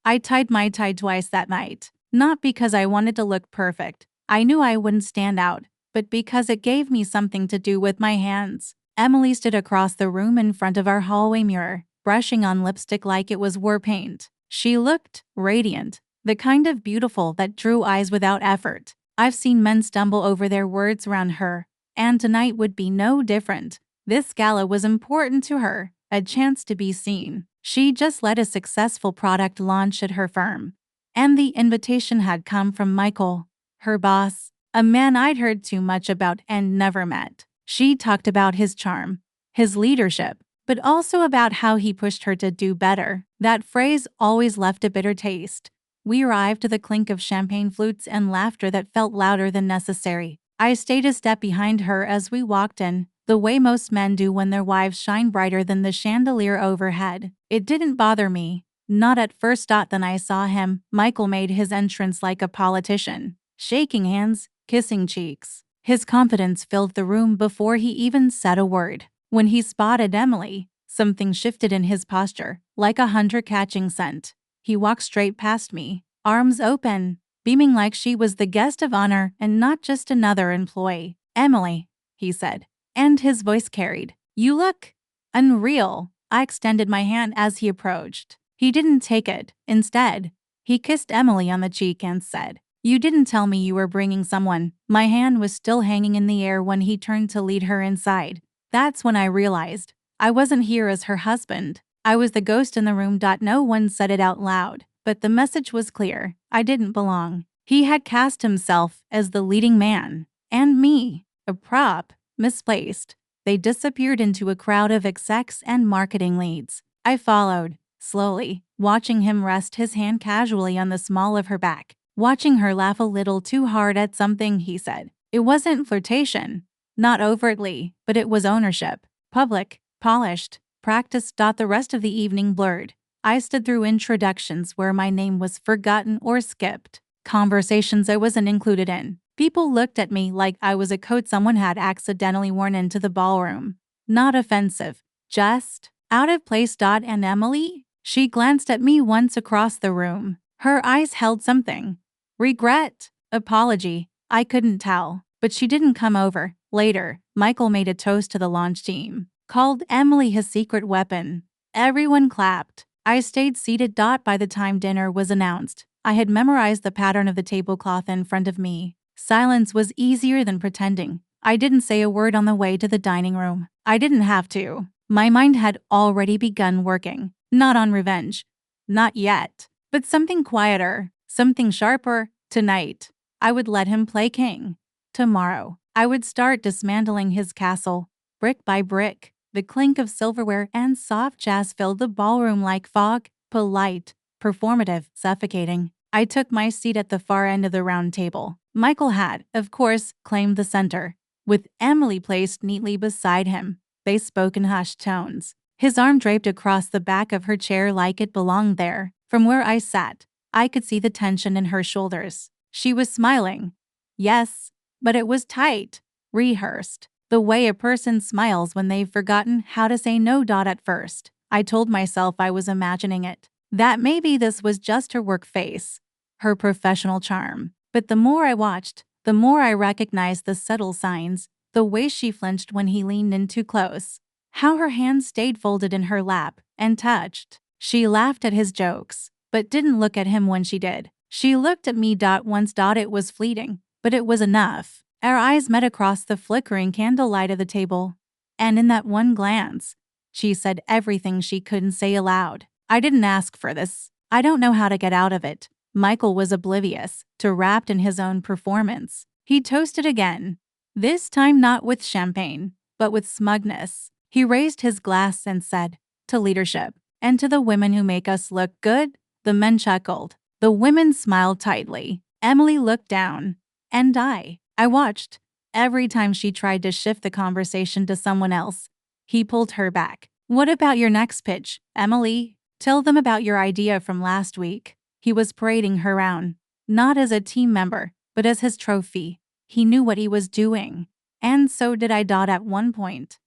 I tied my tie twice that night. Not because I wanted to look perfect. I knew I wouldn't stand out, but because it gave me something to do with my hands. Emily stood across the room in front of our hallway mirror, brushing on lipstick like it was war paint. She looked radiant, the kind of beautiful that drew eyes without effort. I've seen men stumble over their words around her, and tonight would be no different. This gala was important to her, a chance to be seen. She just led a successful product launch at her firm, and the invitation had come from Michael, her boss, a man I'd heard too much about and never met. She talked about his charm, his leadership, but also about how he pushed her to do better. That phrase always left a bitter taste. We arrived to the clink of champagne flutes and laughter that felt louder than necessary. I stayed a step behind her as we walked in, the way most men do when their wives shine brighter than the chandelier overhead. It didn't bother me. Not at first. Then I saw him. Michael made his entrance like a politician, shaking hands, kissing cheeks. His confidence filled the room before he even said a word. When he spotted Emily, something shifted in his posture, like a hunter catching scent. He walked straight past me, arms open, beaming like she was the guest of honor and not just another employee. "Emily," he said, and his voice carried, "You look unreal." I extended my hand as he approached. He didn't take it. Instead, he kissed Emily on the cheek and said, "You didn't tell me you were bringing someone." My hand was still hanging in the air when he turned to lead her inside. That's when I realized I wasn't here as her husband. I was the ghost in the room. No one said it out loud, but the message was clear. I didn't belong. He had cast himself as the leading man, and me, a prop, misplaced. They disappeared into a crowd of execs and marketing leads. I followed, slowly, watching him rest his hand casually on the small of her back, watching her laugh a little too hard at something he said. It wasn't flirtation, not overtly, but it was ownership. Public, polished, practiced. The rest of the evening blurred. I stood through introductions where my name was forgotten or skipped, conversations I wasn't included in. People looked at me like I was a coat someone had accidentally worn into the ballroom. Not offensive, just out of place. And Emily? She glanced at me once across the room. Her eyes held something. Regret? Apology? I couldn't tell. But she didn't come over. Later, Michael made a toast to the launch team, called Emily his secret weapon. Everyone clapped. I stayed seated. By the time dinner was announced, I had memorized the pattern of the tablecloth in front of me. Silence was easier than pretending. I didn't say a word on the way to the dining room. I didn't have to. My mind had already begun working. Not on revenge. Not yet. But something quieter, something sharper. Tonight, I would let him play king. Tomorrow, I would start dismantling his castle, brick by brick. The clink of silverware and soft jazz filled the ballroom like fog, polite, performative, suffocating. I took my seat at the far end of the round table. Michael had, of course, claimed the center, with Emily placed neatly beside him. They spoke in hushed tones, his arm draped across the back of her chair like it belonged there. From where I sat, I could see the tension in her shoulders. She was smiling. Yes, but it was tight, rehearsed. The way a person smiles when they've forgotten how to say no. At first, I told myself I was imagining it, that maybe this was just her work face, her professional charm. But the more I watched, the more I recognized the subtle signs, the way she flinched when he leaned in too close, how her hands stayed folded in her lap and touched. She laughed at his jokes, but didn't look at him when she did. She looked at me. Once. It was fleeting, but it was enough. Our eyes met across the flickering candlelight of the table, and in that one glance, she said everything she couldn't say aloud. I didn't ask for this. I don't know how to get out of it. Michael was oblivious, too wrapped in his own performance. He toasted again, this time not with champagne, but with smugness. He raised his glass and said, "To leadership, and to the women who make us look good." The men chuckled. The women smiled tightly. Emily looked down, and I watched. Every time she tried to shift the conversation to someone else, he pulled her back. "What about your next pitch, Emily? Tell them about your idea from last week." He was parading her around, not as a team member, but as his trophy. He knew what he was doing, and so did I. At one point,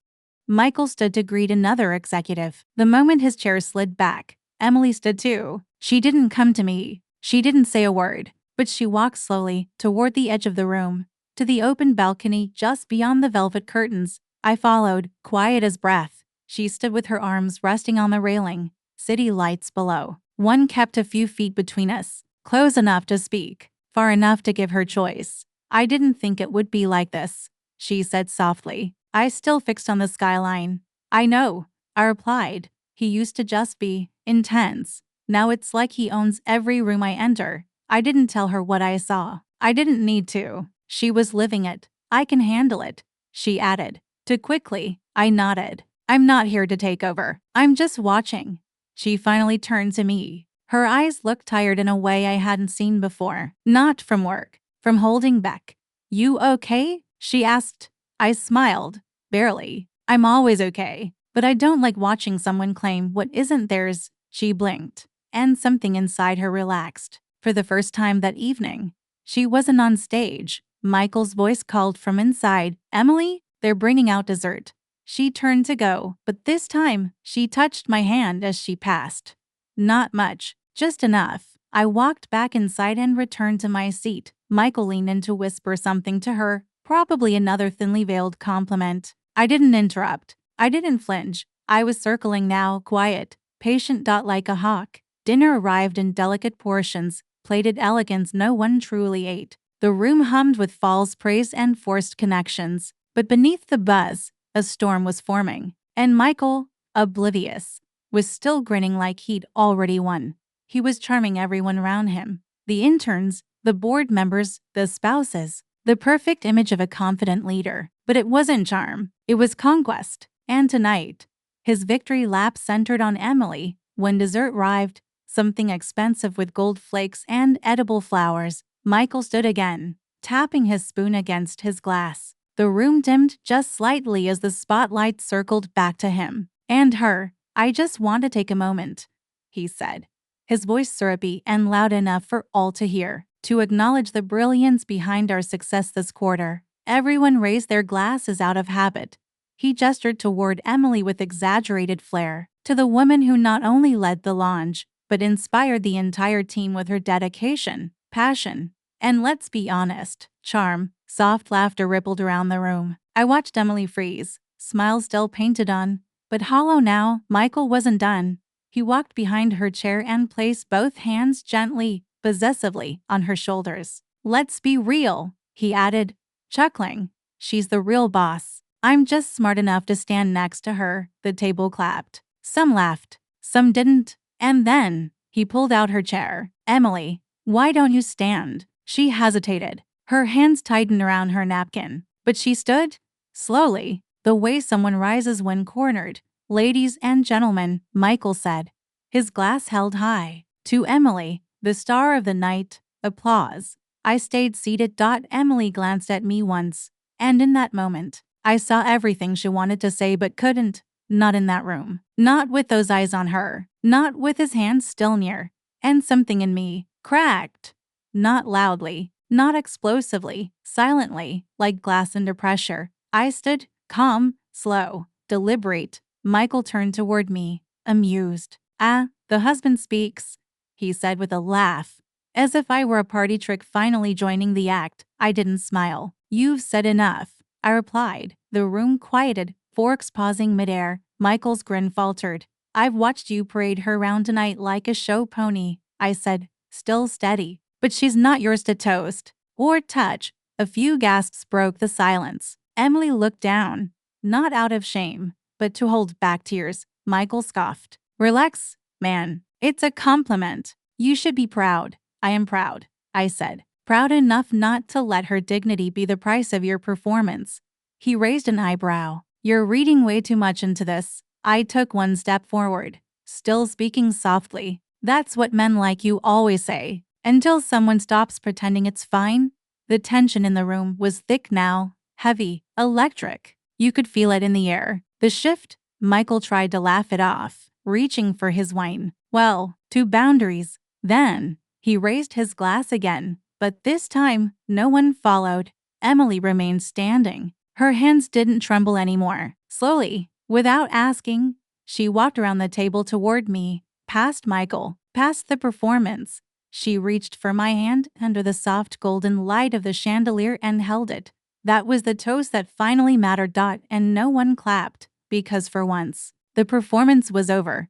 Michael stood to greet another executive. The moment his chair slid back, Emily stood too. She didn't come to me. She didn't say a word, but she walked slowly toward the edge of the room, to the open balcony just beyond the velvet curtains. I followed, quiet as breath. She stood with her arms resting on the railing, city lights below. One kept a few feet between us, close enough to speak, far enough to give her choice. I didn't think it would be like this, she said softly. I still fixed on the skyline. I know, I replied. He used to just be intense. Now it's like he owns every room I enter. I didn't tell her what I saw. I didn't need to. She was living it. I can handle it, she added. Too quickly, I nodded. I'm not here to take over. I'm just watching. She finally turned to me. Her eyes looked tired in a way I hadn't seen before. Not from work, from holding back. You okay? She asked. I smiled. Barely. I'm always okay. But I don't like watching someone claim what isn't theirs. She blinked, and something inside her relaxed. For the first time that evening, she wasn't on stage. Michael's voice called from inside, Emily, they're bringing out dessert. She turned to go, but this time, she touched my hand as she passed. Not much, just enough. I walked back inside and returned to my seat. Michael leaned in to whisper something to her, probably another thinly veiled compliment. I didn't interrupt. I didn't flinch. I was circling now, quiet, patient. Like a hawk. Dinner arrived in delicate portions, plated elegance no one truly ate. The room hummed with false praise and forced connections. But beneath the buzz, a storm was forming. And Michael, oblivious, was still grinning like he'd already won. He was charming everyone around him. The interns, the board members, the spouses. The perfect image of a confident leader. But it wasn't charm. It was conquest. And tonight, his victory lap centered on Emily. When dessert arrived, something expensive with gold flakes and edible flowers, Michael stood again, tapping his spoon against his glass. The room dimmed just slightly as the spotlight circled back to him. And her. I just want to take a moment, he said, his voice syrupy and loud enough for all to hear, to acknowledge the brilliance behind our success this quarter. Everyone raised their glasses out of habit. He gestured toward Emily with exaggerated flair, to the woman who not only led the lounge, but inspired the entire team with her dedication, passion, and let's be honest, charm. Soft laughter rippled around the room. I watched Emily freeze, smile still painted on, but hollow now. Michael wasn't done. He walked behind her chair and placed both hands gently, possessively, on her shoulders. Let's be real, he added, chuckling. She's the real boss. I'm just smart enough to stand next to her. The table clapped. Some laughed, some didn't. And then, he pulled out her chair. Emily, why don't you stand? She hesitated. Her hands tightened around her napkin. But she stood, slowly, the way someone rises when cornered. Ladies and gentlemen, Michael said, his glass held high. To Emily, the star of the night, applause. I stayed seated. Emily glanced at me once, and in that moment, I saw everything she wanted to say but couldn't. Not in that room. Not with those eyes on her. Not with his hands still near. And something in me cracked. Not loudly, not explosively, silently, like glass under pressure. I stood, calm, slow, deliberate. Michael turned toward me, amused. The husband speaks, he said with a laugh, as if I were a party trick finally joining the act. I didn't smile. You've said enough, I replied. The room quieted, forks pausing midair. Michael's grin faltered. I've watched you parade her around tonight like a show pony, I said, still steady. But she's not yours to toast or touch. A few gasps broke the silence. Emily looked down, not out of shame, but to hold back tears. Michael scoffed. Relax, man. It's a compliment. You should be proud. I am proud, I said. Proud enough not to let her dignity be the price of your performance. He raised an eyebrow. You're reading way too much into this. I took one step forward, still speaking softly. That's what men like you always say. Until someone stops pretending it's fine. The tension in the room was thick now, heavy, electric. You could feel it in the air. The shift, Michael tried to laugh it off, reaching for his wine. Well, to boundaries. Then, he raised his glass again, but this time, no one followed. Emily remained standing. Her hands didn't tremble anymore. Slowly, without asking, she walked around the table toward me, past Michael, passed the performance. She reached for my hand under the soft golden light of the chandelier and held it. That was the toast that finally mattered. And no one clapped, because for once, the performance was over.